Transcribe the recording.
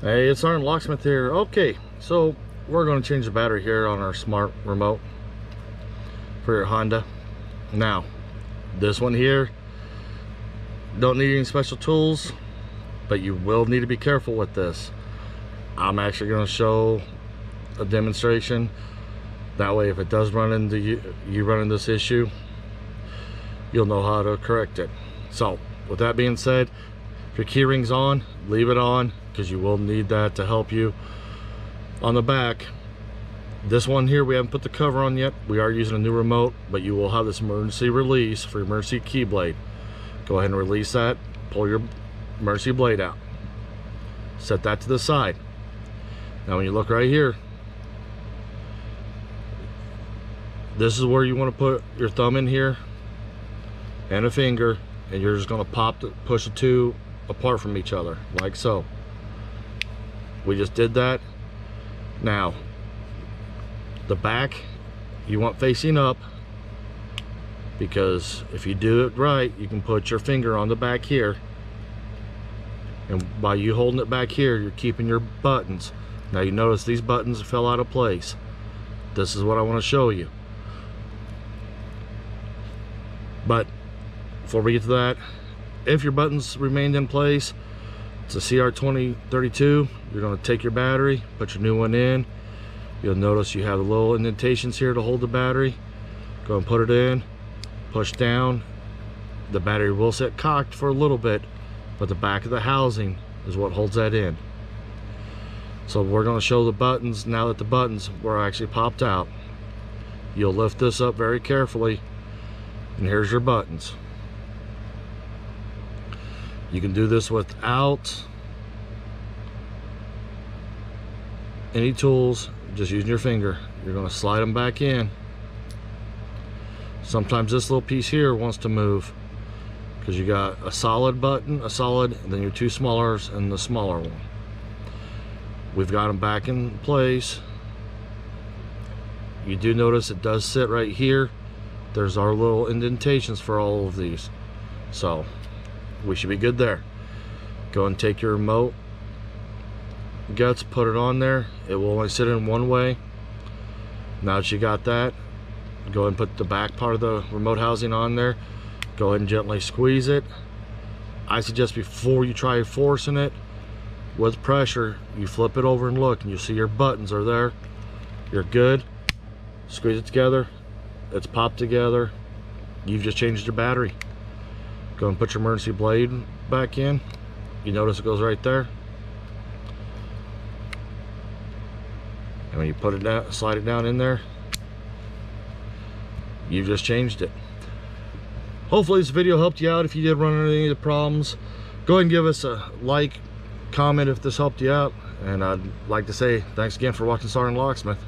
Hey, it's SgtLocksmith here. Okay, so we're going to change the battery here on our smart remote for your Honda. Now, this one here, don't need any special tools, but you will need to be careful with this. I'm actually going to show a demonstration. That way, if it does run into you run into this issue, you'll know how to correct it. So, with that being said, if your key ring's on, leave it on, because you will need that to help you. On the back, this one here, we haven't put the cover on yet. We are using a new remote, but you will have this emergency release for your emergency key blade. Go ahead and release that, pull your emergency blade out, set that to the side. Now when you look right here, this is where you want to put your thumb in here and a finger, and you're just going to push the two apart from each other like so. We just did that. Now the back you want facing up, because if you do it right, you can put your finger on the back here, and by you holding it back here, you're keeping your buttons. Now you notice these buttons fell out of place. This is what I want to show you. But before we get to that, if your buttons remained in place, it's a CR2032. You're going to take your battery, put your new one in. You'll notice you have the little indentations here to hold the battery. Go and put it in, push down. The battery will sit cocked for a little bit, but the back of the housing is what holds that in. So we're going to show the buttons now that the buttons were actually popped out. You'll lift this up very carefully, and here's your buttons. You can do this without any tools, just using your finger. You're going to slide them back in. Sometimes this little piece here wants to move, because you got a solid button, and then your two smallers and the smaller one. We've got them back in place. You do notice it does sit right here. There's our little indentations for all of these, so we should be good there. Go and take your remote guts, put it on there. It will only sit in one way. Now that you got that, go and put the back part of the remote housing on there. Go ahead and gently squeeze it. I suggest before you try forcing it with pressure, you flip it over and look, and you see your buttons are there. You're good. Squeeze it together. It's popped together. You've just changed your battery. Go and put your emergency blade back in. You notice it goes right there. And when you put it down, slide it down in there, you've just changed it. Hopefully this video helped you out. If you did run into any of the problems, go ahead and give us a like, comment if this helped you out. And I'd like to say thanks again for watching SgtLocksmith.